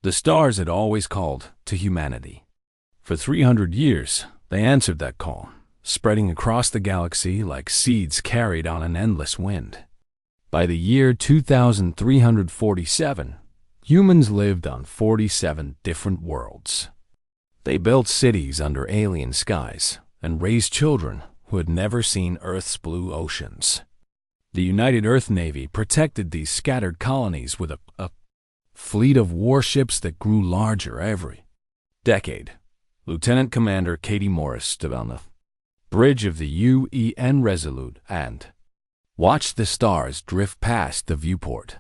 The stars had always called to humanity. For 300 years, they answered that call, spreading across the galaxy like seeds carried on an endless wind. By the year 2347, humans lived on 47 different worlds. They built cities under alien skies and raised children who had never seen Earth's blue oceans. The United Earth Navy protected these scattered colonies with a fleet of warships that grew larger every decade. Lieutenant Commander Katie Morris stood on the bridge of the UN Resolute and watched the stars drift past the viewport.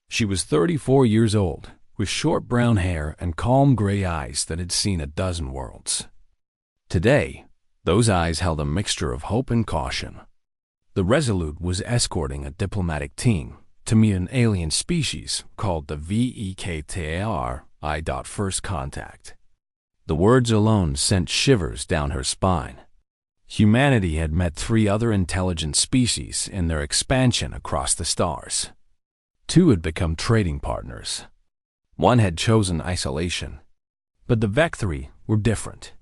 She was 34 years old, with short brown hair and calm gray eyes that had seen a dozen worlds. Today, those eyes held a mixture of hope and caution. The Resolute was escorting a diplomatic team to meet an alien species called the VEKTAR First Contact. The words alone sent shivers down her spine. Humanity had met 3 other intelligent species in their expansion across the stars. 2 had become trading partners. 1 had chosen isolation. But the VEK-3 were different.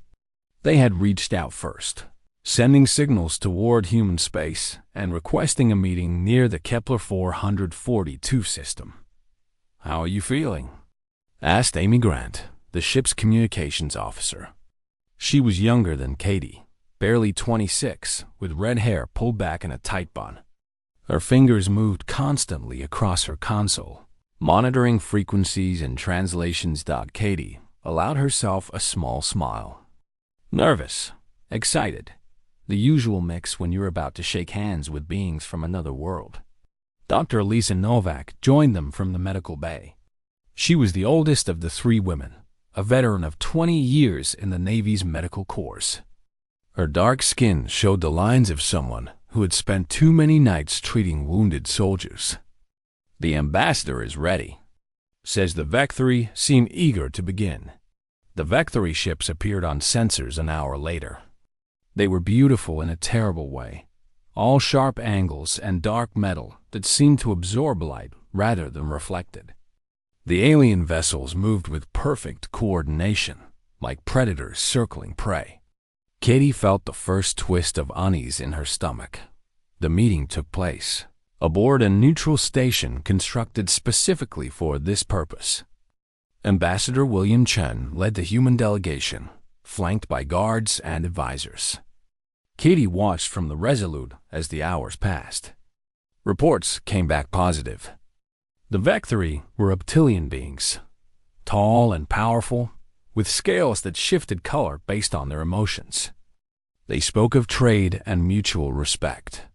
They had reached out first, sending signals toward human space and requesting a meeting near the Kepler 442 system. "How are you feeling?" asked Amy Grant, the ship's communications officer. She was younger than Katie, barely 26, with red hair pulled back in a tight bun. Her fingers moved constantly across her console, monitoring frequencies and translations. Katie allowed herself a small smile. Nervous, excited, the usual mix when you're about to shake hands with beings from another world. Dr. Lisa Novak joined them from the medical bay. She was the oldest of the 3 women, a veteran of 20 years in the Navy's medical corps. Her dark skin showed the lines of someone who had spent too many nights treating wounded soldiers. "The ambassador is ready," says the VEK-3, seemed eager to begin. The VEK-3 ships appeared on sensors an hour later. They were beautiful in a terrible way, all sharp angles and dark metal that seemed to absorb light rather than reflect it. The alien vessels moved with perfect coordination, like predators circling prey. Katie felt the first twist of unease in her stomach. The meeting took place aboard a neutral station constructed specifically for this purpose. Ambassador William Chen led the human delegation, flanked by guards and advisors. Katie watched from the Resolute as the hours passed. Reports came back positive. The VEK-3 were reptilian beings, tall and powerful, with scales that shifted color based on their emotions. They spoke of trade and mutual respect.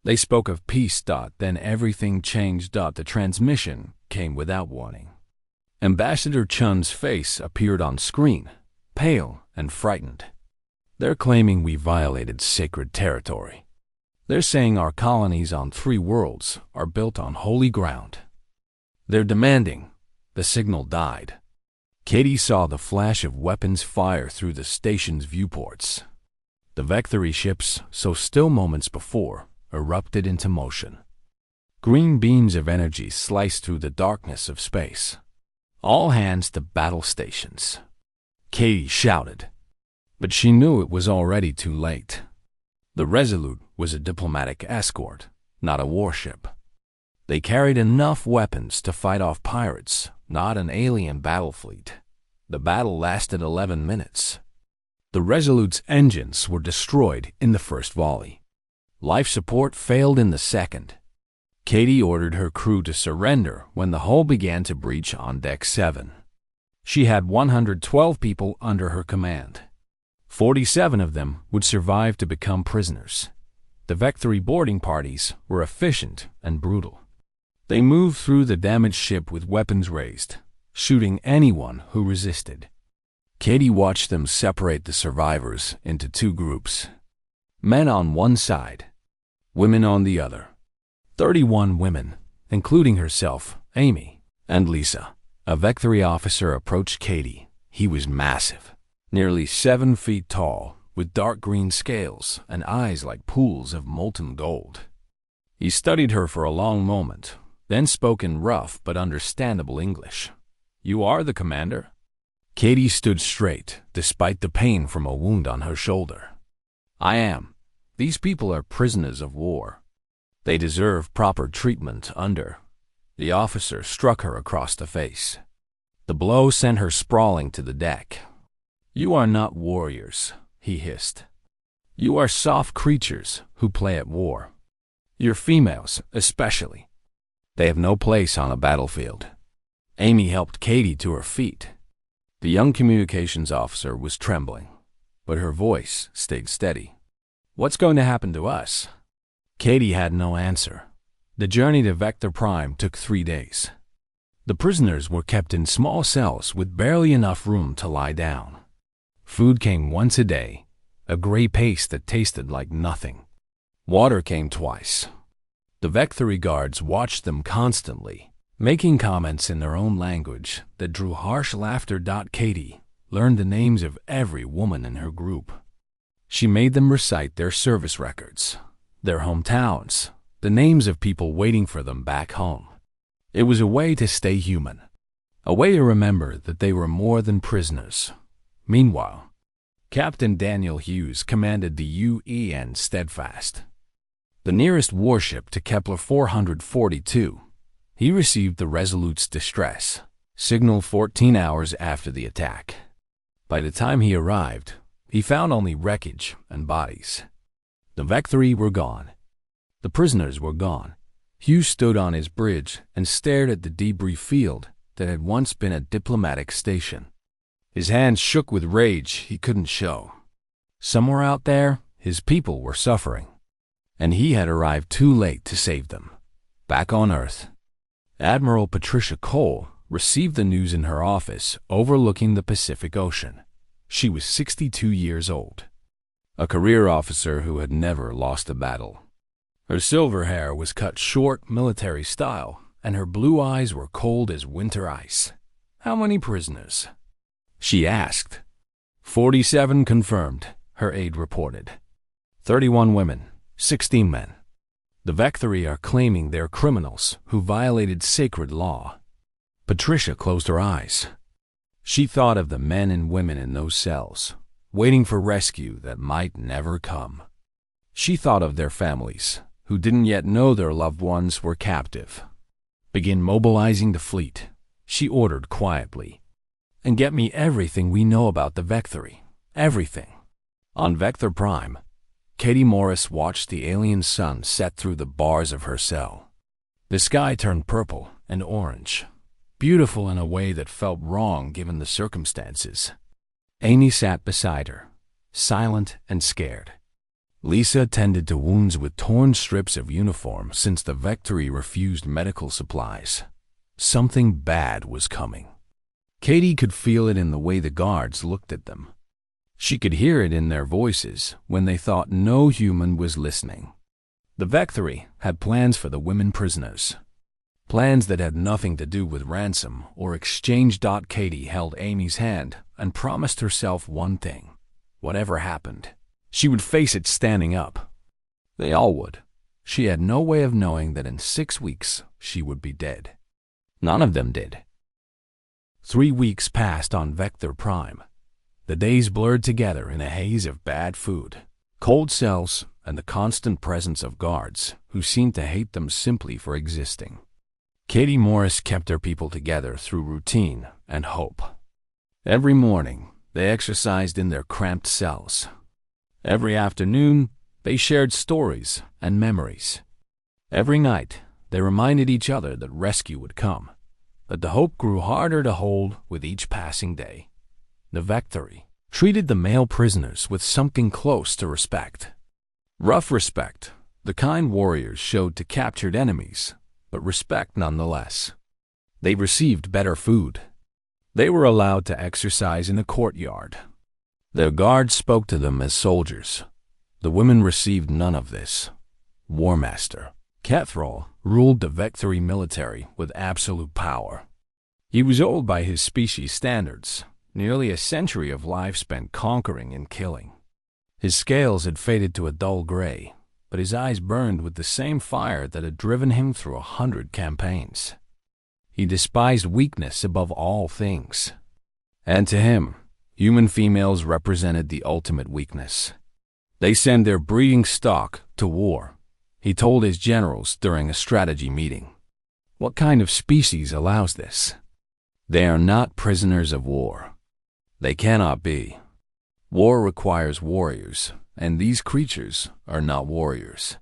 They spoke of peace. Then everything changed. The transmission came without warning. Ambassador Chun's face appeared on screen, pale and frightened. "They're claiming we violated sacred territory. They're saying our colonies on 3 worlds are built on holy ground. They're demanding." The signal died. Katie saw the flash of weapons fire through the station's viewports. The VEK-3 ships, so still moments before, erupted into motion. Green beams of energy sliced through the darkness of space. "All hands to battle stations," Katie shouted. But she knew it was already too late. The Resolute was a diplomatic escort, not a warship. They carried enough weapons to fight off pirates, not an alien battle fleet. The battle lasted 11 minutes. The Resolute's engines were destroyed in the first volley. Life support failed in the second. Katie ordered her crew to surrender when the hull began to breach on Deck 7. She had 112 people under her command. 47 of them would survive to become prisoners. The VEK-3 boarding parties were efficient and brutal. They moved through the damaged ship with weapons raised, shooting anyone who resisted. Katie watched them separate the survivors into 2 groups. Men on one side, women on the other. 31 women, including herself, Amy, and Lisa. A VEK-3 officer approached Katie. He was massive, nearly 7 feet tall, with dark green scales and eyes like pools of molten gold. He studied her for a long moment, then spoke in rough but understandable English. You are the commander? Katie stood straight, despite the pain from a wound on her shoulder. I am. These people are prisoners of war. They deserve proper treatment under. The officer struck her across the face. The blow sent her sprawling to the deck. You are not warriors, he hissed. You are soft creatures who play at war. Your females, especially. They have no place on a battlefield. Amy helped Katie to her feet. The young communications officer was trembling, but her voice stayed steady. What's going to happen to us? Katie had no answer. The journey to Vector Prime took 3 days. The prisoners were kept in small cells with barely enough room to lie down. Food came once a day, a gray paste that tasted like nothing. Water came twice. The Vectory guards watched them constantly, making comments in their own language that drew harsh laughter. Katie learned the names of every woman in her group. She made them recite their service records, their hometowns, the names of people waiting for them back home. It was a way to stay human, a way to remember that they were more than prisoners. Meanwhile, Captain Daniel Hughes commanded the UN Steadfast, the nearest warship to Kepler 442. He received the Resolute's distress signal 14 hours after the attack. By the time he arrived, he found only wreckage and bodies. The Vectory were gone. The prisoners were gone. Hughes stood on his bridge and stared at the debris field that had once been a diplomatic station. His hands shook with rage he couldn't show. Somewhere out there, his people were suffering, and he had arrived too late to save them. Back on Earth, Admiral Patricia Cole received the news in her office overlooking the Pacific Ocean. She was 62 years old, a career officer who had never lost a battle. Her silver hair was cut short military style, and her blue eyes were cold as winter ice. How many prisoners? She asked. 47 confirmed, her aide reported. 31 women, 16 men. The Vectory are claiming they're criminals who violated sacred law. Patricia closed her eyes. She thought of the men and women in those cells, waiting for rescue that might never come. She thought of their families, who didn't yet know their loved ones were captive. Begin mobilizing the fleet, she ordered quietly. And get me everything we know about the Vectory. Everything. On Vector Prime, Katie Morris watched the alien sun set through the bars of her cell. The sky turned purple and orange, beautiful in a way that felt wrong given the circumstances. Amy sat beside her, silent and scared. Lisa tended to wounds with torn strips of uniform since the Vectory refused medical supplies. Something bad was coming. Katie could feel it in the way the guards looked at them. She could hear it in their voices when they thought no human was listening. The Vectory had plans for the women prisoners. Plans that had nothing to do with ransom or exchange. Katie held Amy's hand and promised herself one thing. Whatever happened, she would face it standing up. They all would. She had no way of knowing that in 6 weeks she would be dead. None of them did. 3 weeks passed on Vector Prime. The days blurred together in a haze of bad food, cold cells, and the constant presence of guards who seemed to hate them simply for existing. Katie Morris kept her people together through routine and hope. Every morning, they exercised in their cramped cells. Every afternoon, they shared stories and memories. Every night, they reminded each other that rescue would come, but the hope grew harder to hold with each passing day. The Vectory treated the male prisoners with something close to respect. Rough respect, the kind warriors showed to captured enemies, but respect nonetheless. They received better food. They were allowed to exercise in the courtyard. Their guards spoke to them as soldiers. The women received none of this. War Master Cathrall ruled the Vectory military with absolute power. He was old by his species' standards, nearly a century of life spent conquering and killing. His scales had faded to a dull gray, but his eyes burned with the same fire that had driven him through 100 campaigns. He despised weakness above all things. And to him, human females represented the ultimate weakness. They send their breeding stock to war, he told his generals during a strategy meeting. What kind of species allows this? They are not prisoners of war. They cannot be. War requires warriors, and these creatures are not warriors.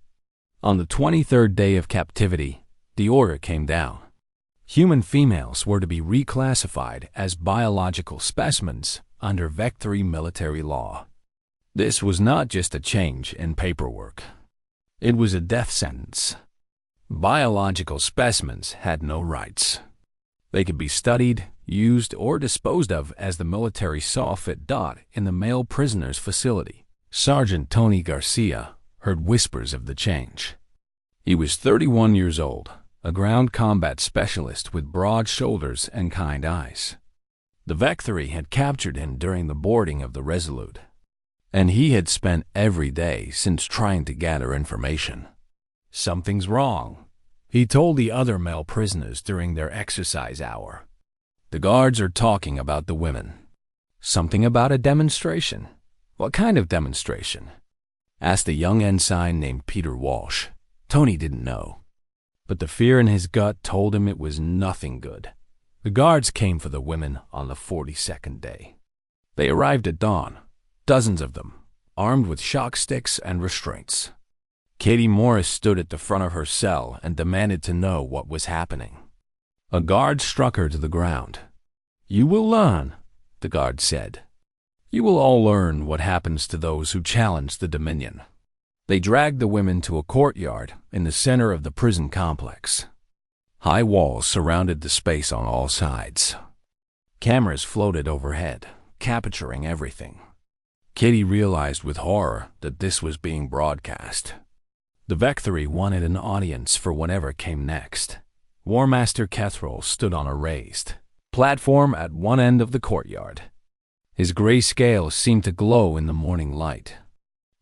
On the 23rd day of captivity, the order came down. Human females were to be reclassified as biological specimens under Vectory military law. This was not just a change in paperwork. It was a death sentence. Biological specimens had no rights. They could be studied, used, or disposed of as the military saw fit. In the male prisoners' facility, Sergeant Tony Garcia heard whispers of the change. He was 31 years old, a ground combat specialist with broad shoulders and kind eyes. The Vectory had captured him during the boarding of the Resolute, and he had spent every day since trying to gather information. Something's wrong, he told the other male prisoners during their exercise hour. The guards are talking about the women. Something about a demonstration. What kind of demonstration? Asked a young ensign named Peter Walsh. Tony didn't know, but the fear in his gut told him it was nothing good. The guards came for the women on the 42nd day. They arrived at dawn, dozens of them, armed with shock sticks and restraints. Katie Morris stood at the front of her cell and demanded to know what was happening. A guard struck her to the ground. "You will learn," the guard said. "You will all learn what happens to those who challenge the Dominion." They dragged the women to a courtyard in the center of the prison complex. High walls surrounded the space on all sides. Cameras floated overhead, capturing everything. Katie realized with horror that this was being broadcast. The Vectory wanted an audience for whatever came next. War Master Kethrol stood on a raised platform at one end of the courtyard. His gray scales seemed to glow in the morning light.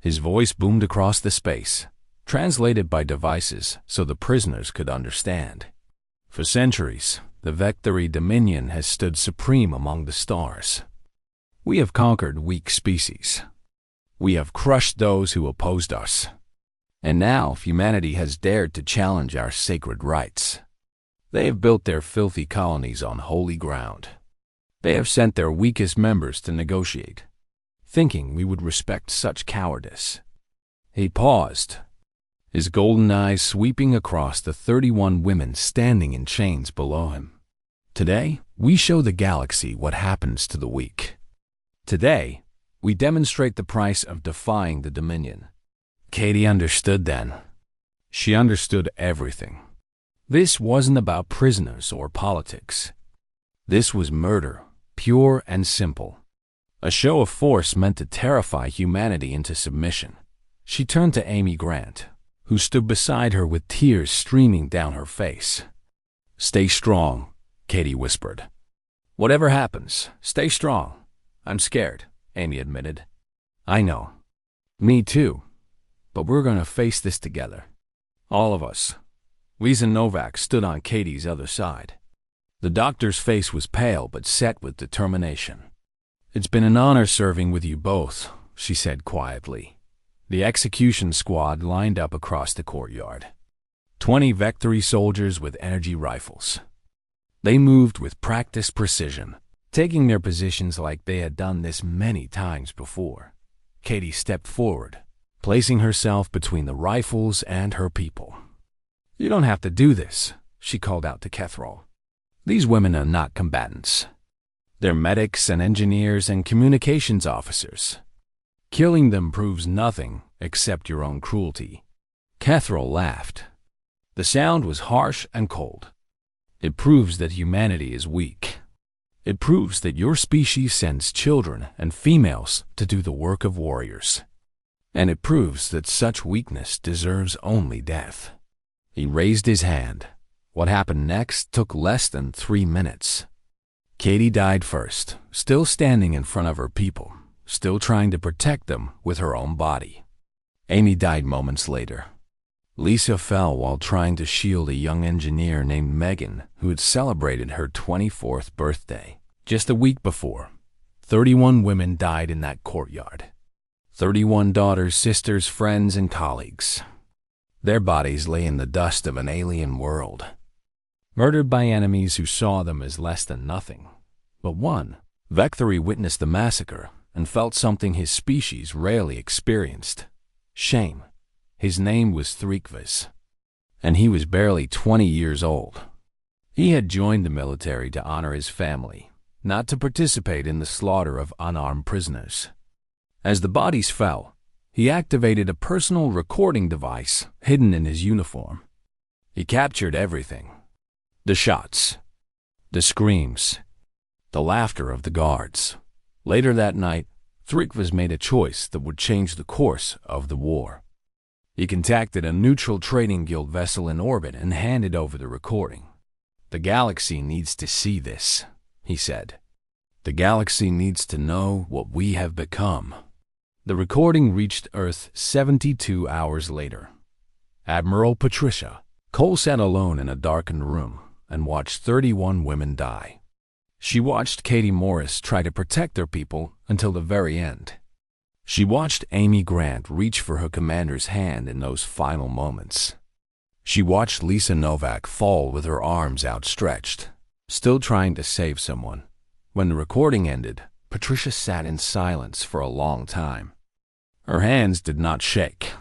His voice boomed across the space, translated by devices so the prisoners could understand. For centuries, the Vectory Dominion has stood supreme among the stars. We have conquered weak species. We have crushed those who opposed us. And now humanity has dared to challenge our sacred rights. They have built their filthy colonies on holy ground. They have sent their weakest members to negotiate, thinking we would respect such cowardice. He paused, his golden eyes sweeping across the 31 women standing in chains below him. Today, we show the galaxy what happens to the weak. Today, we demonstrate the price of defying the Dominion. Katie understood then. She understood everything. This wasn't about prisoners or politics. This was murder, pure and simple. A show of force meant to terrify humanity into submission. She turned to Amy Grant, who stood beside her with tears streaming down her face. "Stay strong," Katie whispered. "Whatever happens, stay strong." "I'm scared," Amy admitted. "I know. Me too. But we're going to face this together. All of us." Lisa Novak stood on Katie's other side. The doctor's face was pale but set with determination. "It's been an honor serving with you both," she said quietly. The execution squad lined up across the courtyard. 20 Vectory soldiers with energy rifles. They moved with practiced precision, taking their positions like they had done this many times before. Katie stepped forward, placing herself between the rifles and her people. "You don't have to do this," she called out to Kethrol. "These women are not combatants. They're medics and engineers and communications officers. Killing them proves nothing except your own cruelty." Kethrol laughed. The sound was harsh and cold. "It proves that humanity is weak. It proves that your species sends children and females to do the work of warriors. And it proves that such weakness deserves only death." He raised his hand. What happened next took less than 3 minutes. Katie died first, still standing in front of her people, still trying to protect them with her own body. Amy died moments later. Lisa fell while trying to shield a young engineer named Megan who had celebrated her 24th birthday. Just a week before, 31 women died in that courtyard. 31 daughters, sisters, friends, and colleagues. Their bodies lay in the dust of an alien world, murdered by enemies who saw them as less than nothing. But one, Vectory, witnessed the massacre and felt something his species rarely experienced: shame. His name was Thrikvis, and he was barely 20 years old. He had joined the military to honor his family, not to participate in the slaughter of unarmed prisoners. As the bodies fell, he activated a personal recording device hidden in his uniform. He captured everything: the shots, the screams, the laughter of the guards. Later that night, Thrikvis made a choice that would change the course of the war. He contacted a neutral trading guild vessel in orbit and handed over the recording. "The galaxy needs to see this," he said. "The galaxy needs to know what we have become." The recording reached Earth 72 hours later. Admiral Patricia Cole sat alone in a darkened room and watched 31 women die. She watched Katie Morris try to protect her people until the very end. She watched Amy Grant reach for her commander's hand in those final moments. She watched Lisa Novak fall with her arms outstretched, still trying to save someone. When the recording ended, Patricia sat in silence for a long time. Her hands did not shake.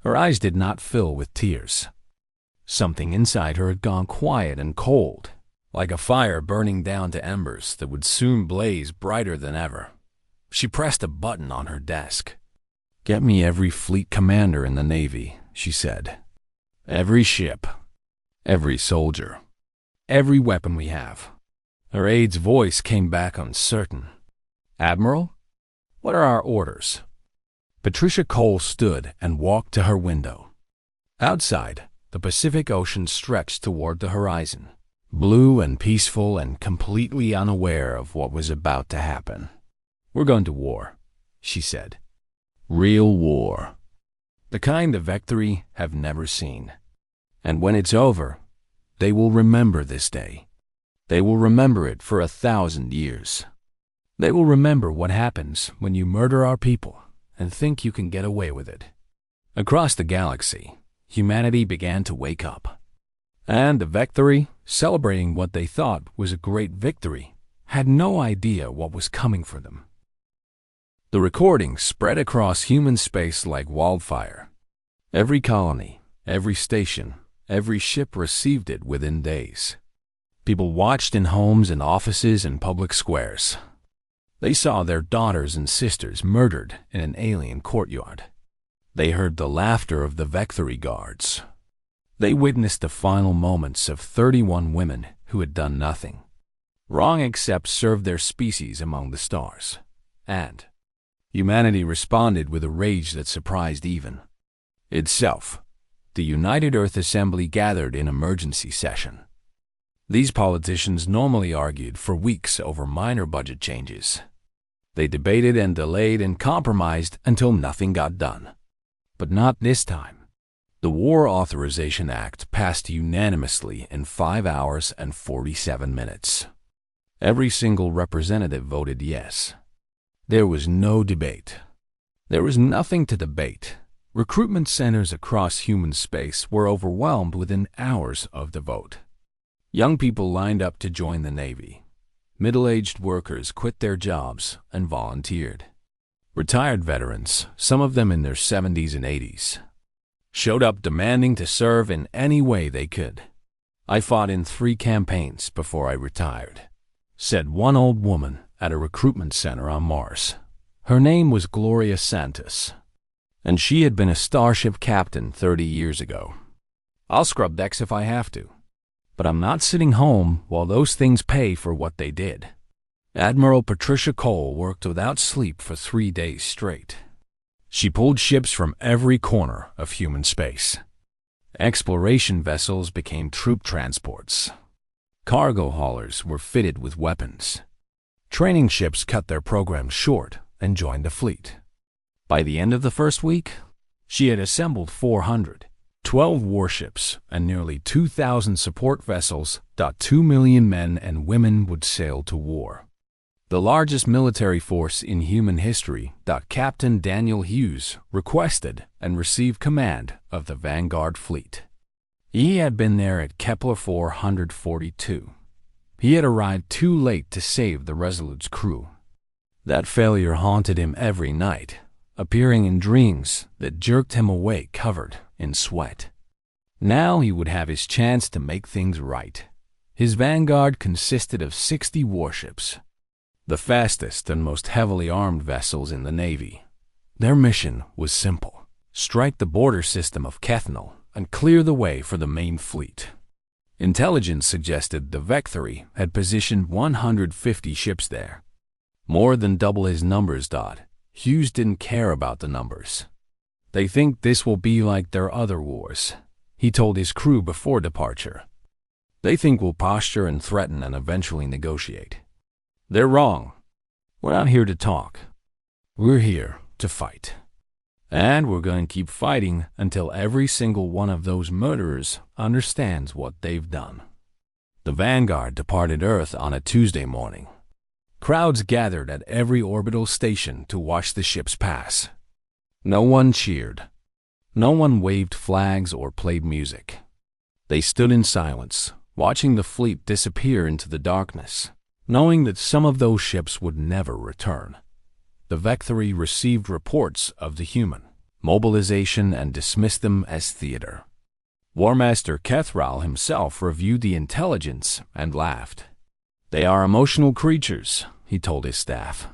Her eyes did not fill with tears. Something inside her had gone quiet and cold, like a fire burning down to embers that would soon blaze brighter than ever. She pressed a button on her desk. "Get me every fleet commander in the Navy," she said. "Every ship, every soldier, every weapon we have." Her aide's voice came back uncertain. "Admiral, what are our orders?" Patricia Cole stood and walked to her window. Outside, the Pacific Ocean stretched toward the horizon, blue and peaceful and completely unaware of what was about to happen. "We're going to war," she said. "Real war. The kind the Vectory have never seen. And when it's over, they will remember this day. They will remember it for 1,000 years. They will remember what happens when you murder our people and think you can get away with it." Across the galaxy, humanity began to wake up. And the Vectory, celebrating what they thought was a great victory, had no idea what was coming for them. The recording spread across human space like wildfire. Every colony, every station, every ship received it within days. People watched in homes and offices and public squares. They saw their daughters and sisters murdered in an alien courtyard. They heard the laughter of the Vectory guards. They witnessed the final moments of 31 women who had done nothing wrong except serve their species among the stars. And humanity responded with a rage that surprised even itself. The United Earth Assembly gathered in emergency session. These politicians normally argued for weeks over minor budget changes. They debated and delayed and compromised until nothing got done. But not this time. The War Authorization Act passed unanimously in 5 hours and 47 minutes. Every single representative voted yes. There was no debate. There was nothing to debate. Recruitment centers across human space were overwhelmed within hours of the vote. Young people lined up to join the Navy. Middle-aged workers quit their jobs and volunteered. Retired veterans, some of them in their 70s and 80s, showed up demanding to serve in any way they could. "I fought in 3 campaigns before I retired," said one old woman at a recruitment center on Mars. Her name was Gloria Santos, and she had been a starship captain 30 years ago. "I'll scrub decks if I have to, but I'm not sitting home while those things pay for what they did." Admiral Patricia Cole worked without sleep for 3 days straight. She pulled ships from every corner of human space. Exploration vessels became troop transports. Cargo haulers were fitted with weapons. Training ships cut their programs short and joined the fleet. By the end of the first week, she had assembled 400, 12 warships, and nearly 2,000 support vessels. 2 million men and women would sail to war. The largest military force in human history. Captain Daniel Hughes requested and received command of the Vanguard fleet. He had been there at Kepler 442. He had arrived too late to save the Resolute's crew. That failure haunted him every night, appearing in dreams that jerked him awake covered in sweat. Now he would have his chance to make things right. His Vanguard consisted of 60 warships, the fastest and most heavily armed vessels in the Navy. Their mission was simple: strike the border system of Kethnal and clear the way for the main fleet. Intelligence suggested the Vecthory had positioned 150 ships there, more than double his numbers. Hughes didn't care about the numbers. They think this will be like their other wars, he told his crew before departure. They think we'll posture and threaten and eventually negotiate. They're wrong. We're not here to talk. We're here to fight. And we're going to keep fighting until every single one of those murderers understands what they've done. The Vanguard departed Earth on a Tuesday morning. Crowds gathered at every orbital station to watch the ships pass. No one cheered. No one waved flags or played music. They stood in silence, watching the fleet disappear into the darkness, knowing that some of those ships would never return. The Vecthory received reports of the human mobilization and dismissed them as theater. War Master Kethral himself reviewed the intelligence and laughed. They are emotional creatures, he told his staff.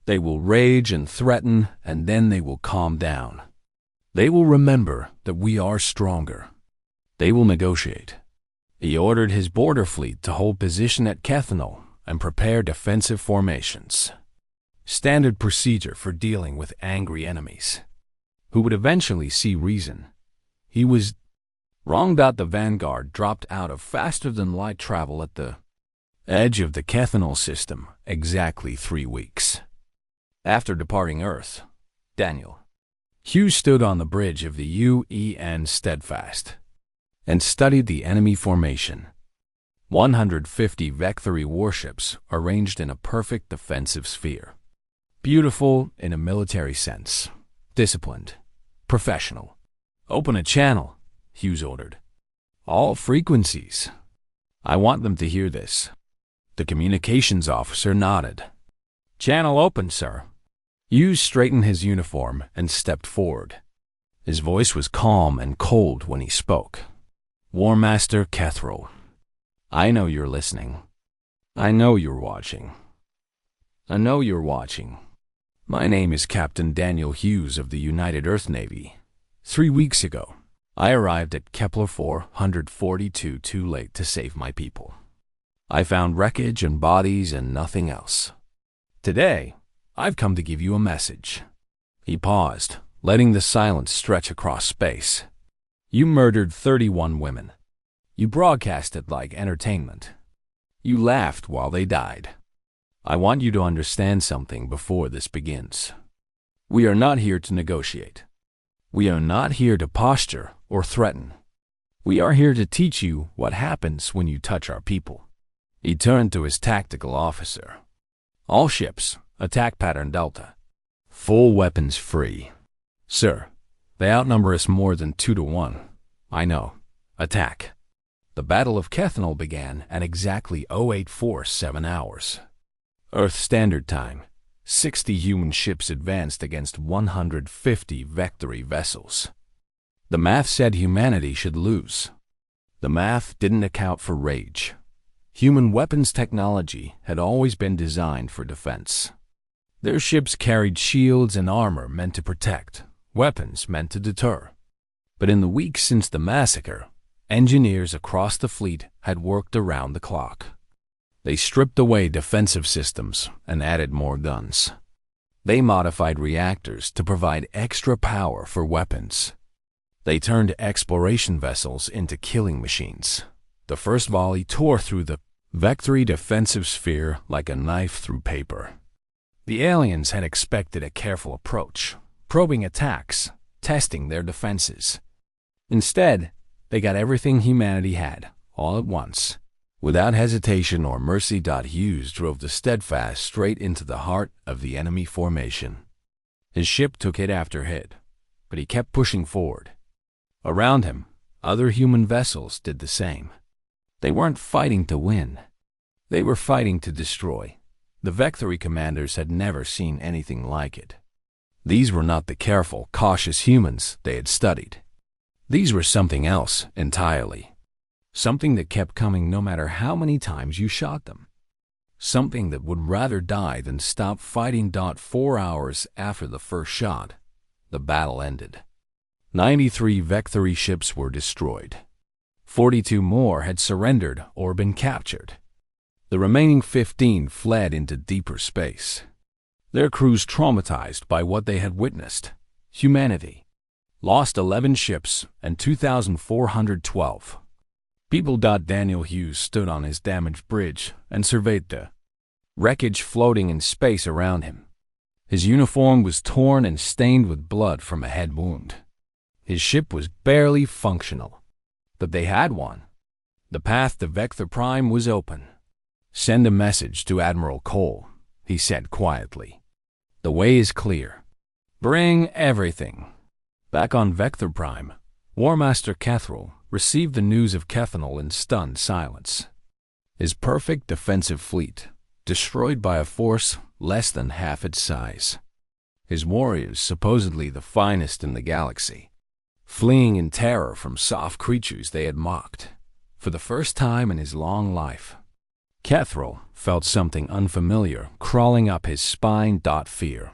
They will rage and threaten, and then they will calm down. They will remember that we are stronger. They will negotiate. He ordered his border fleet to hold position at Kethnal and prepare defensive formations. Standard procedure for dealing with angry enemies, who would eventually see reason. He was wrong. The Vanguard dropped out of faster-than-light travel at the edge of the Kethnal system exactly 3 weeks. After departing Earth, Daniel Hughes stood on the bridge of the UN Steadfast and studied the enemy formation. 150 Vecthory warships arranged in a perfect defensive sphere. Beautiful in a military sense. Disciplined. Professional. Open a channel, Hughes ordered. All frequencies. I want them to hear this. The communications officer nodded. Channel open, sir. Hughes straightened his uniform and stepped forward. His voice was calm and cold when he spoke. War Master Kethral, I know you're listening. I know you're watching. I know you're watching. My name is Captain Daniel Hughes of the United Earth Navy. 3 weeks ago, I arrived at Kepler 442 too late to save my people. I found wreckage and bodies and nothing else. Today, I've come to give you a message. He paused, letting the silence stretch across space. You murdered 31 women. You broadcast it like entertainment. You laughed while they died. I want you to understand something before this begins. We are not here to negotiate. We are not here to posture or threaten. We are here to teach you what happens when you touch our people. He turned to his tactical officer. All ships, attack pattern Delta. Full weapons free. Sir, they outnumber us more than 2 to 1. I know. Attack. The Battle of Kethnal began at exactly 0847 hours. Earth Standard Time. 60 human ships advanced against 150 Vecthory vessels. The math said humanity should lose. The math didn't account for rage. Human weapons technology had always been designed for defense. Their ships carried shields and armor meant to protect, weapons meant to deter. But in the weeks since the massacre, engineers across the fleet had worked around the clock. They stripped away defensive systems and added more guns. They modified reactors to provide extra power for weapons. They turned exploration vessels into killing machines. The first volley tore through the Vecthory defensive sphere like a knife through paper. The aliens had expected a careful approach, probing attacks, testing their defenses. Instead, they got everything humanity had, all at once. Without hesitation or mercy, Hughes drove the Steadfast straight into the heart of the enemy formation. His ship took hit after hit, but he kept pushing forward. Around him, other human vessels did the same. They weren't fighting to win. They were fighting to destroy. The Vectory commanders had never seen anything like it. These were not the careful, cautious humans they had studied. These were something else entirely. Something that kept coming no matter how many times you shot them. Something that would rather die than stop fighting. 4 hours after the first shot, the battle ended. 93 Vectory ships were destroyed. 42 more had surrendered or been captured. The remaining 15 fled into deeper space. Their crews, traumatized by what they had witnessed, humanity, lost 11 ships and 2,412 people. Daniel Hughes stood on his damaged bridge and surveyed the wreckage floating in space around him. His uniform was torn and stained with blood from a head wound. His ship was barely functional, but they had one. The path to Vector Prime was open. "Send a message to Admiral Cole," he said quietly. "The way is clear. Bring everything." Back on Vector Prime, War Master Kethril received the news of Kethanol in stunned silence. His perfect defensive fleet, destroyed by a force less than half its size. His warriors, supposedly the finest in the galaxy, fleeing in terror from soft creatures they had mocked. For the first time in his long life, Kethril felt something unfamiliar crawling up his spine. Fear.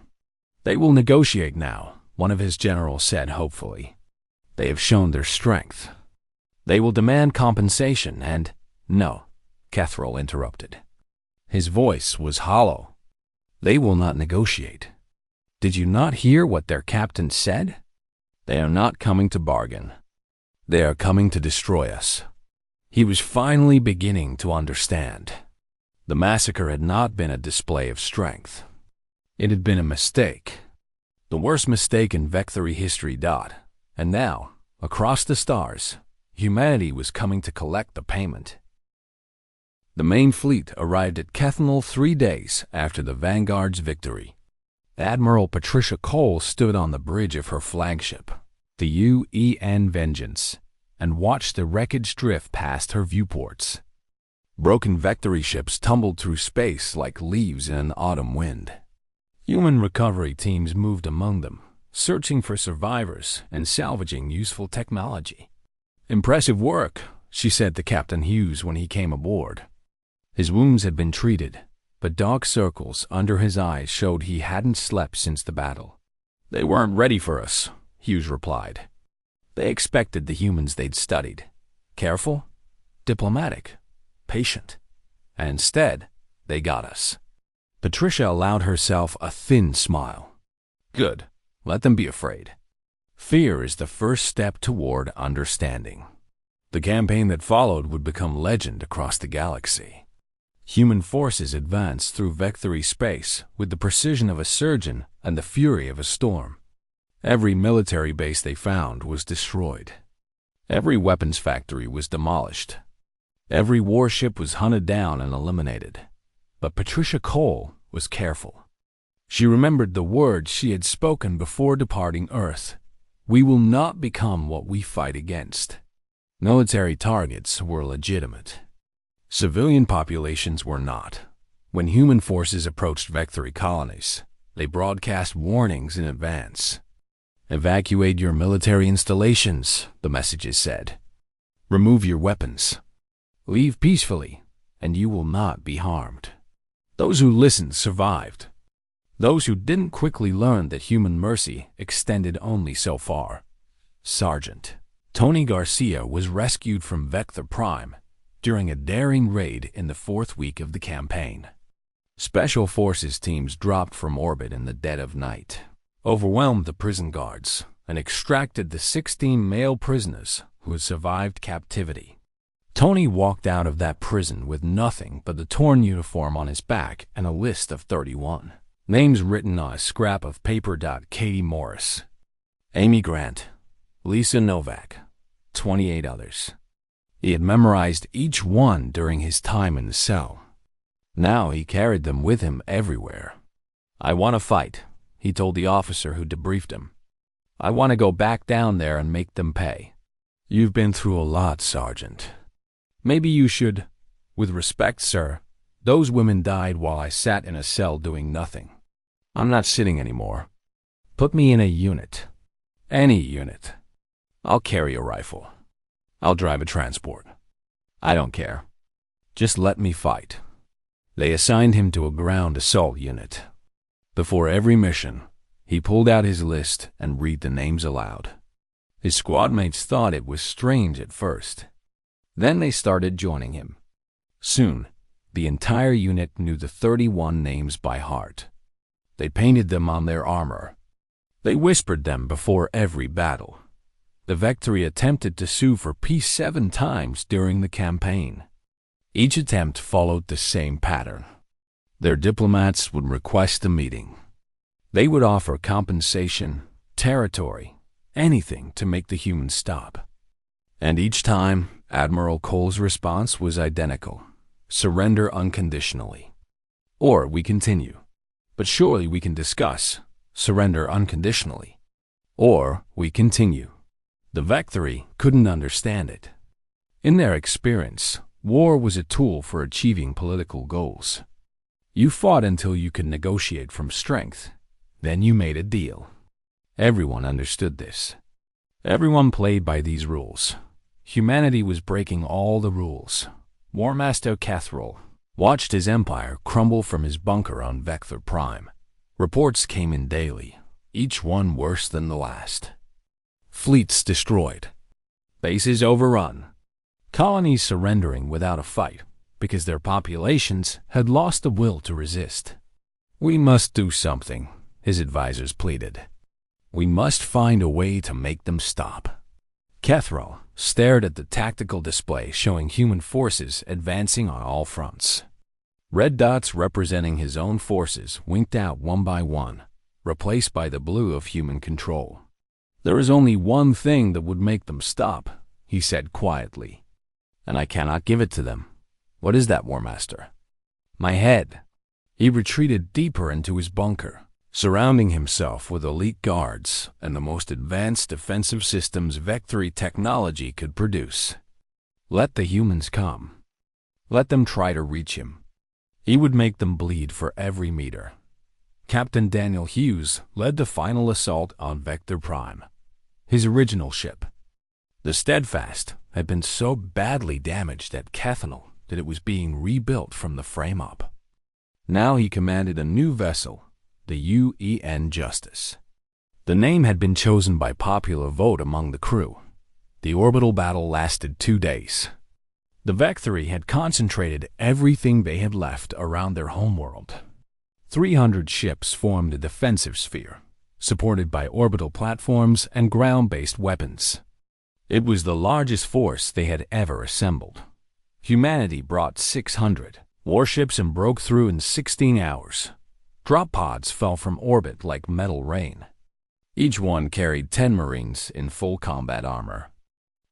"They will negotiate now," one of his generals said hopefully. "They have shown their strength. They will demand compensation and—" "No," Kethril interrupted. His voice was hollow. "They will not negotiate. Did you not hear what their captain said? They are not coming to bargain. They are coming to destroy us." He was finally beginning to understand. The massacre had not been a display of strength. It had been a mistake. The worst mistake in Vectory history. And now, across the stars, humanity was coming to collect the payment. The main fleet arrived at Kethanol 3 days after the Vanguard's victory. Admiral Patricia Cole stood on the bridge of her flagship, the UN Vengeance, and watched the wreckage drift past her viewports. Broken Vectory ships tumbled through space like leaves in an autumn wind. Human recovery teams moved among them, searching for survivors and salvaging useful technology. "Impressive work," she said to Captain Hughes when he came aboard. His wounds had been treated, but dark circles under his eyes showed he hadn't slept since the battle. "They weren't ready for us," Hughes replied. "They expected the humans they'd studied. Careful, diplomatic, patient. And instead, they got us." Patricia allowed herself a thin smile. "Good. Let them be afraid. Fear is the first step toward understanding." The campaign that followed would become legend across the galaxy. Human forces advanced through Vectory space with the precision of a surgeon and the fury of a storm. Every military base they found was destroyed. Every weapons factory was demolished. Every warship was hunted down and eliminated. But Patricia Cole was careful. She remembered the words she had spoken before departing Earth. "We will not become what we fight against." Military targets were legitimate. Civilian populations were not. When human forces approached Vectory colonies, they broadcast warnings in advance. "Evacuate your military installations," the messages said. "Remove your weapons. Leave peacefully, and you will not be harmed." Those who listened survived. Those who didn't quickly learned that human mercy extended only so far. Sergeant Tony Garcia was rescued from Vector Prime during a daring raid in the 4th week of the campaign. Special Forces teams dropped from orbit in the dead of night, overwhelmed the prison guards, and extracted the 16 male prisoners who had survived captivity. Tony walked out of that prison with nothing but the torn uniform on his back and a list of 31 names written on a scrap of paper. Katie Morris, Amy Grant, Lisa Novak, 28 others. He had memorized each one during his time in the cell. Now he carried them with him everywhere. "I want to fight," he told the officer who debriefed him. "I want to go back down there and make them pay." "You've been through a lot, Sergeant. Maybe you should—" "With respect, sir, those women died while I sat in a cell doing nothing. I'm not sitting anymore. Put me in a unit. Any unit. I'll carry a rifle. I'll drive a transport. I don't care. Just let me fight." They assigned him to a ground assault unit. Before every mission, he pulled out his list and read the names aloud. His squad mates thought it was strange at first. Then they started joining him. Soon, the entire unit knew the 31 names by heart. They painted them on their armor. They whispered them before every battle. The Vectory attempted to sue for peace 7 times during the campaign. Each attempt followed the same pattern. Their diplomats would request a meeting. They would offer compensation, territory, anything to make the humans stop. And each time, Admiral Cole's response was identical: surrender unconditionally. Or we continue. But surely we can discuss. Surrender unconditionally. Or we continue. The Vectory couldn't understand it. In their experience, war was a tool for achieving political goals. You fought until you could negotiate from strength. Then you made a deal. Everyone understood this. Everyone played by these rules. Humanity was breaking all the rules. War Master Cathrall watched his empire crumble from his bunker on Vector Prime. Reports came in daily, each one worse than the last. Fleets destroyed. Bases overrun. Colonies surrendering without a fight because their populations had lost the will to resist. "We must do something," his advisors pleaded. "We must find a way to make them stop." Cathrall stared at the tactical display showing human forces advancing on all fronts. Red dots representing his own forces winked out one by one, replaced by the blue of human control. "There is only one thing that would make them stop," he said quietly. "And I cannot give it to them." "What is that, War Master?" "My head." He retreated deeper into his bunker, surrounding himself with elite guards and the most advanced defensive systems Vectory technology could produce. Let the humans come. Let them try to reach him. He would make them bleed for every meter. Captain Daniel Hughes led the final assault on Vector Prime, his original ship. The Steadfast had been so badly damaged at Cathanal that it was being rebuilt from the frame up. Now he commanded a new vessel, the UN Justice. The name had been chosen by popular vote among the crew. The orbital battle lasted 2 days. The Vectory had concentrated everything they had left around their homeworld. 300 ships formed a defensive sphere, supported by orbital platforms and ground-based weapons. It was the largest force they had ever assembled. Humanity brought 600 warships and broke through in 16 hours. Drop pods fell from orbit like metal rain. Each one carried 10 Marines in full combat armor.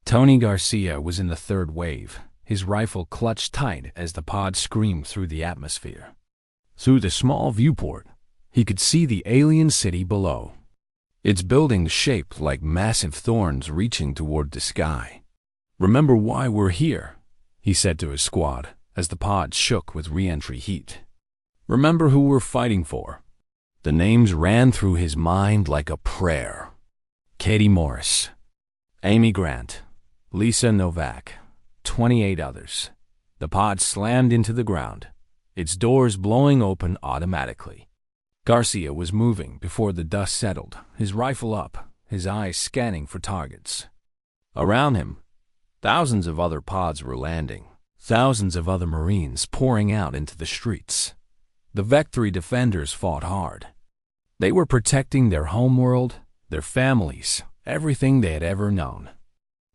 Tony Garcia was in the third wave, his rifle clutched tight as the pod screamed through the atmosphere. Through the small viewport, he could see the alien city below, its buildings shaped like massive thorns reaching toward the sky. "Remember why we're here," he said to his squad as the pod shook with re-entry heat. "Remember who we're fighting for." The names ran through his mind like a prayer. Katie Morris, Amy Grant, Lisa Novak, 28 others. The pod slammed into the ground, its doors blowing open automatically. Garcia was moving before the dust settled, his rifle up, his eyes scanning for targets. Around him, thousands of other pods were landing, thousands of other Marines pouring out into the streets. The Vectory defenders fought hard. They were protecting their homeworld, their families, everything they had ever known.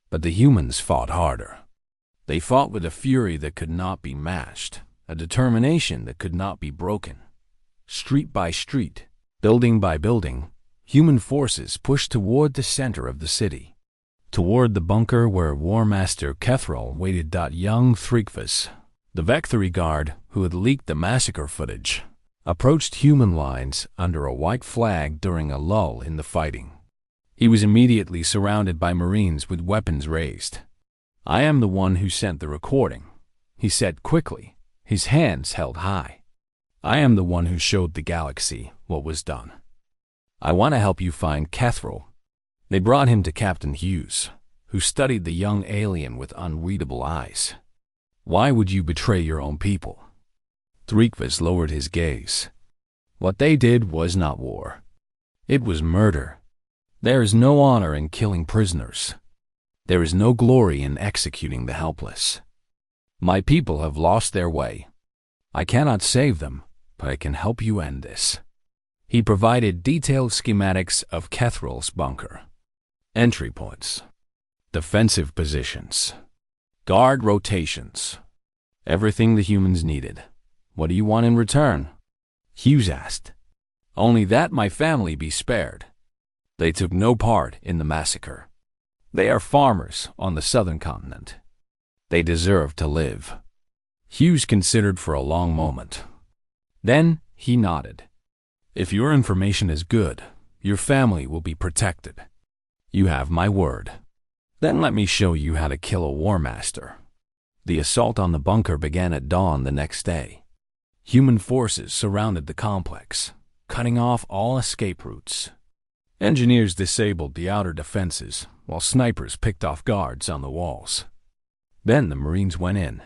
But the humans fought harder. They fought with a fury that could not be matched, a determination that could not be broken. Street by street, building by building, human forces pushed toward the center of the city. Toward the bunker where War Master Kethril waited. Young Threekvis, the Vectory guard who had leaked the massacre footage, approached human lines under a white flag during a lull in the fighting. He was immediately surrounded by Marines with weapons raised. "I am the one who sent the recording," he said quickly, his hands held high. "I am the one who showed the galaxy what was done. I want to help you find Kethril." They brought him to Captain Hughes, who studied the young alien with unreadable eyes. "Why would you betray your own people?" Threekvis lowered his gaze. "What they did was not war. It was murder. There is no honor in killing prisoners. There is no glory in executing the helpless. My people have lost their way. I cannot save them, but I can help you end this." He provided detailed schematics of Kethril's bunker. Entry points, defensive positions, guard rotations, everything the humans needed. "What do you want in return?" Hughes asked. "Only that my family be spared. They took no part in the massacre. They are farmers on the southern continent. They deserve to live." Hughes considered for a long moment. Then he nodded. "If your information is good, your family will be protected. You have my word. Then let me show you how to kill a War Master." The assault on the bunker began at dawn the next day. Human forces surrounded the complex, cutting off all escape routes. Engineers disabled the outer defenses, while snipers picked off guards on the walls. Then the Marines went in.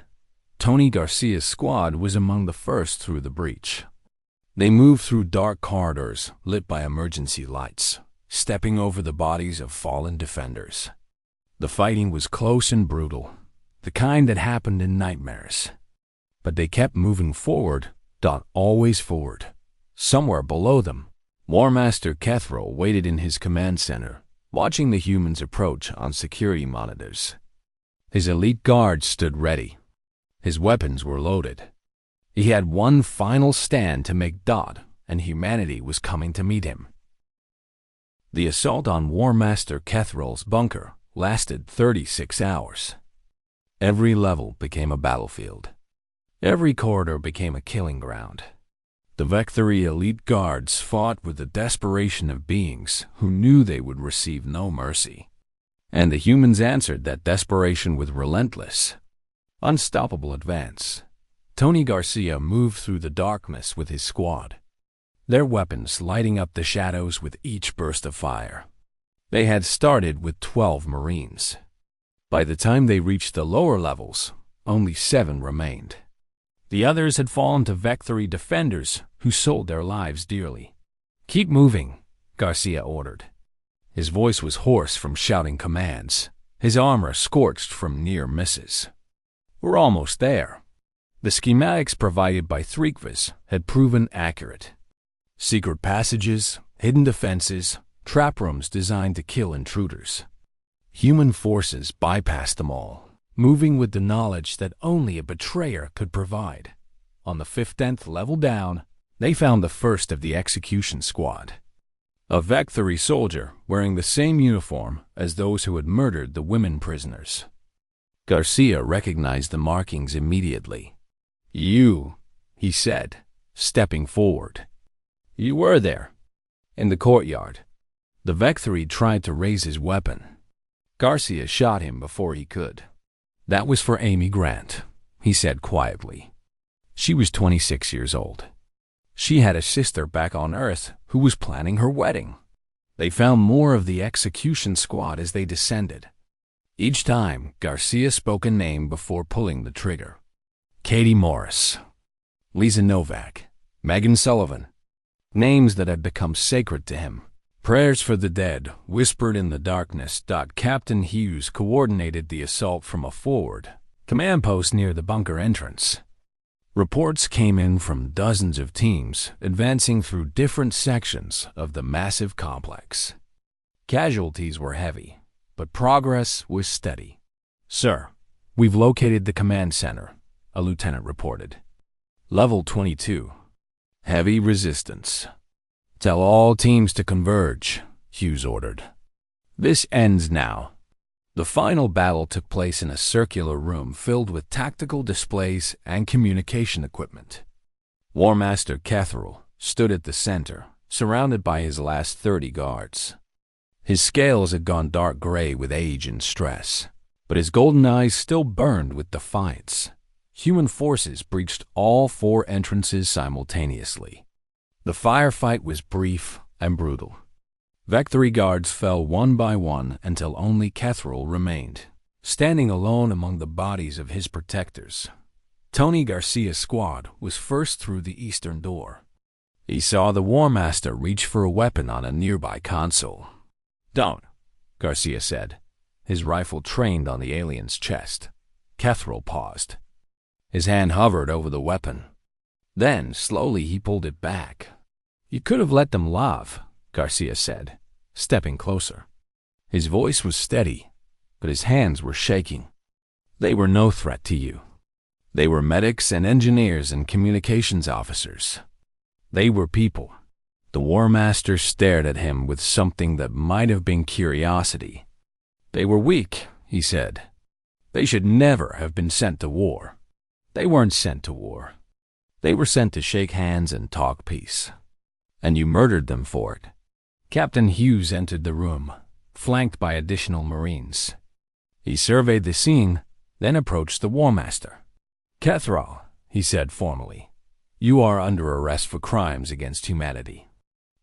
Tony Garcia's squad was among the first through the breach. They moved through dark corridors lit by emergency lights, stepping over the bodies of fallen defenders. The fighting was close and brutal, the kind that happened in nightmares. But they kept moving forward, always forward. Somewhere below them, War Master Kethril waited in his command center, watching the humans approach on security monitors. His elite guards stood ready. His weapons were loaded. He had one final stand to make, and humanity was coming to meet him. The assault on War Master Kethril's bunker lasted 36 hours. Every level became a battlefield. Every corridor became a killing ground. The Vectory elite guards fought with the desperation of beings who knew they would receive no mercy. And the humans answered that desperation with relentless, unstoppable advance. Tony Garcia moved through the darkness with his squad, their weapons lighting up the shadows with each burst of fire. They had started with 12 Marines. By the time they reached the lower levels, only 7 remained. The others had fallen to Vectory defenders who sold their lives dearly. "Keep moving," Garcia ordered. His voice was hoarse from shouting commands, his armor scorched from near misses. "We're almost there." The schematics provided by Threekvis had proven accurate. Secret passages, hidden defenses, trap rooms designed to kill intruders. Human forces bypassed them all, moving with the knowledge that only a betrayer could provide. On the 15th level down, they found the first of the execution squad. A Vectory soldier wearing the same uniform as those who had murdered the women prisoners. Garcia recognized the markings immediately. "You," he said, stepping forward. "You were there." In the courtyard, the Vectory tried to raise his weapon. Garcia shot him before he could. "That was for Amy Grant," he said quietly. She was 26 years old. She had a sister back on Earth who was planning her wedding. They found more of the execution squad as they descended. Each time, Garcia spoke a name before pulling the trigger. Katie Morris, Lisa Novak, Megan Sullivan. Names that had become sacred to him. Prayers for the dead, whispered in the darkness. Captain Hughes coordinated the assault from a forward command post near the bunker entrance. Reports came in from dozens of teams advancing through different sections of the massive complex. Casualties were heavy, but progress was steady. "Sir, we've located the command center," a lieutenant reported. "Level 22. Heavy resistance. Tell all teams to converge," Hughes ordered. "This ends now." The final battle took place in a circular room filled with tactical displays and communication equipment. War Master Kethril stood at the center, surrounded by his last 30 guards. His scales had gone dark gray with age and stress, but his golden eyes still burned with defiance. Human forces breached all 4 entrances simultaneously. The firefight was brief and brutal. Vectory guards fell one by one until only Kethril remained, standing alone among the bodies of his protectors. Tony Garcia's squad was first through the eastern door. He saw the War Master reach for a weapon on a nearby console. "Don't," Garcia said, his rifle trained on the alien's chest. Kethril paused. His hand hovered over the weapon. Then, slowly, he pulled it back. "You could have let them live," Garcia said, stepping closer. His voice was steady, but his hands were shaking. "They were no threat to you. They were medics and engineers and communications officers. They were people." The War Master stared at him with something that might have been curiosity. "They were weak," he said. "They should never have been sent to war." "They weren't sent to war. They were sent to shake hands and talk peace. And you murdered them for it." Captain Hughes entered the room, flanked by additional Marines. He surveyed the scene, then approached the War Master. "Kethril," he said formally, "you are under arrest for crimes against humanity.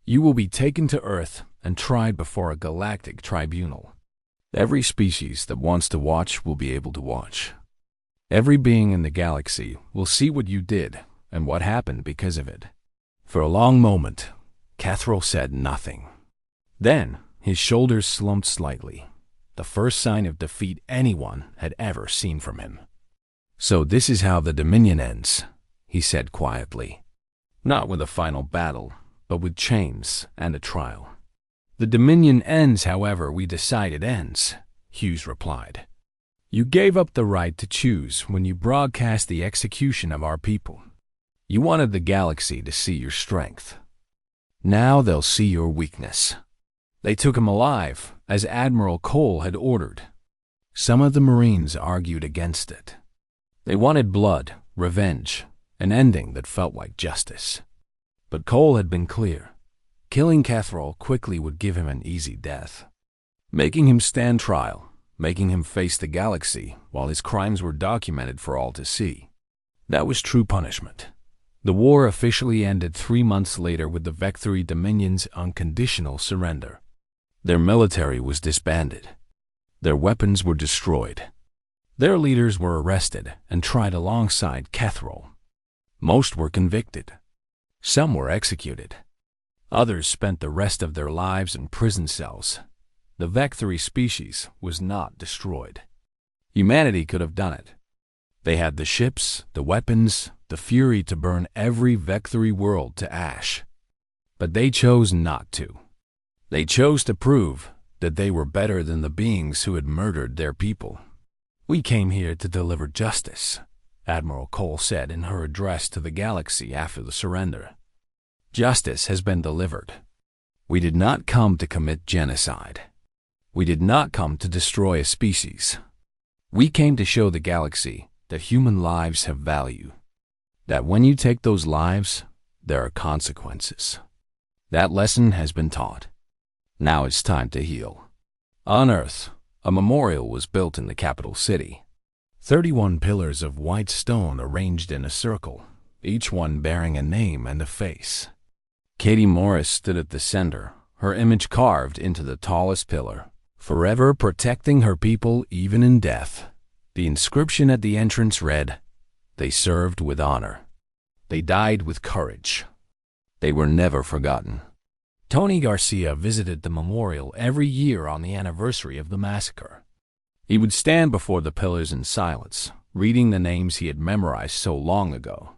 You will be taken to Earth and tried before a galactic tribunal. Every species that wants to watch will be able to watch. Every being in the galaxy will see what you did and what happened because of it." For a long moment, Kethril said nothing. Then his shoulders slumped slightly, the first sign of defeat anyone had ever seen from him. "So this is how the Dominion ends," he said quietly. "Not with a final battle, but with chains and a trial." "The Dominion ends however we decide it ends," Hughes replied. "You gave up the right to choose when you broadcast the execution of our people. You wanted the galaxy to see your strength. Now they'll see your weakness." They took him alive, as Admiral Cole had ordered. Some of the Marines argued against it. They wanted blood, revenge, an ending that felt like justice. But Cole had been clear. Killing Kethril quickly would give him an easy death. Making him stand trial, making him face the galaxy while his crimes were documented for all to see. That was true punishment. The war officially ended 3 months later with the Vectory Dominion's unconditional surrender. Their military was disbanded. Their weapons were destroyed. Their leaders were arrested and tried alongside Kethril. Most were convicted. Some were executed. Others spent the rest of their lives in prison cells. The Vectory species was not destroyed. Humanity could have done it. They had the ships, the weapons, the fury to burn every Vectory world to ash. But they chose not to. They chose to prove that they were better than the beings who had murdered their people. "We came here to deliver justice," Admiral Cole said in her address to the galaxy after the surrender. "Justice has been delivered. We did not come to commit genocide. We did not come to destroy a species. We came to show the galaxy that human lives have value. That when you take those lives, there are consequences. That lesson has been taught. Now it's time to heal." On Earth, a memorial was built in the capital city. 31 pillars of white stone arranged in a circle, each one bearing a name and a face. Katie Morris stood at the center, her image carved into the tallest pillar, forever protecting her people even in death. The inscription at the entrance read, "They served with honor. They died with courage. They were never forgotten." Tony Garcia visited the memorial every year on the anniversary of the massacre. He would stand before the pillars in silence, reading the names he had memorized so long ago.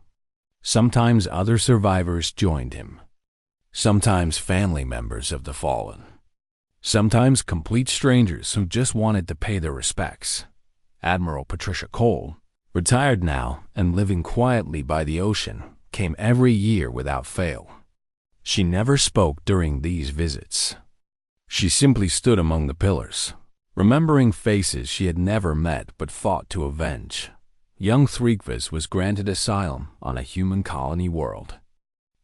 Sometimes other survivors joined him. Sometimes family members of the fallen. Sometimes complete strangers who just wanted to pay their respects. Admiral Patricia Cole, retired now and living quietly by the ocean, came every year without fail. She never spoke during these visits. She simply stood among the pillars, Remembering faces she had never met but fought to avenge, young Threekvis was granted asylum on a human colony world.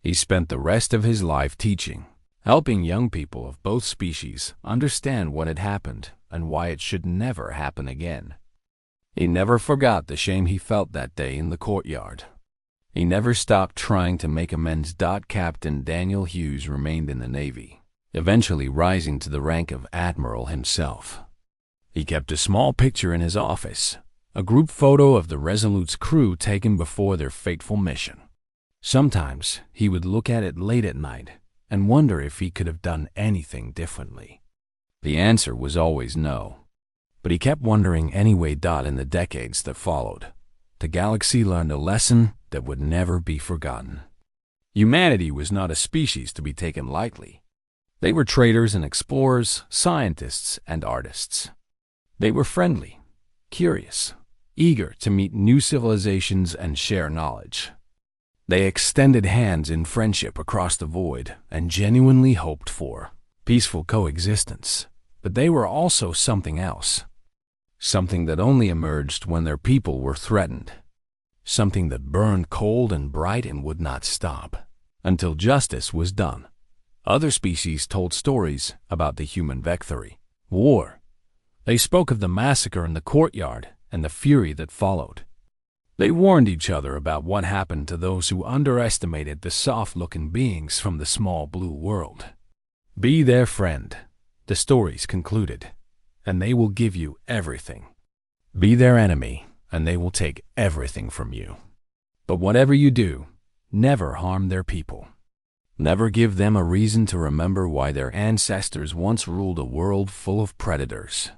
He spent the rest of his life teaching, helping young people of both species understand what had happened and why it should never happen again. He never forgot the shame he felt that day in the courtyard. He never stopped trying to make amends. Captain Daniel Hughes remained in the Navy, eventually rising to the rank of Admiral himself. He kept a small picture in his office, a group photo of the Resolute's crew taken before their fateful mission. Sometimes he would look at it late at night and wonder if he could have done anything differently. The answer was always no. But he kept wondering anyway. In the decades that followed, the galaxy learned a lesson that would never be forgotten. Humanity was not a species to be taken lightly. They were traders and explorers, scientists and artists. They were friendly, curious, eager to meet new civilizations and share knowledge. They extended hands in friendship across the void and genuinely hoped for peaceful coexistence. But they were also something else. Something that only emerged when their people were threatened. Something that burned cold and bright and would not stop until justice was done. Other species told stories about the human victory, war. They spoke of the massacre in the courtyard and the fury that followed. They warned each other about what happened to those who underestimated the soft-looking beings from the small blue world. Be their friend, the stories concluded, and they will give you everything. Be their enemy, and they will take everything from you. But whatever you do, never harm their people. Never give them a reason to remember why their ancestors once ruled a world full of predators.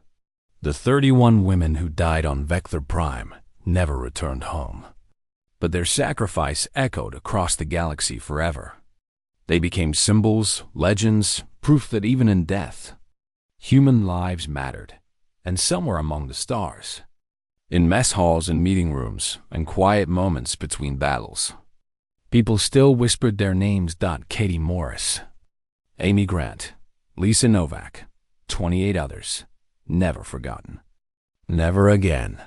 The 31 women who died on Vector Prime never returned home, but their sacrifice echoed across the galaxy forever. They became symbols, legends, proof that even in death, human lives mattered, and somewhere among the stars, in mess halls and meeting rooms and quiet moments between battles, people still whispered their names. Katie Morris, Amy Grant, Lisa Novak, 28 others, never forgotten. Never again.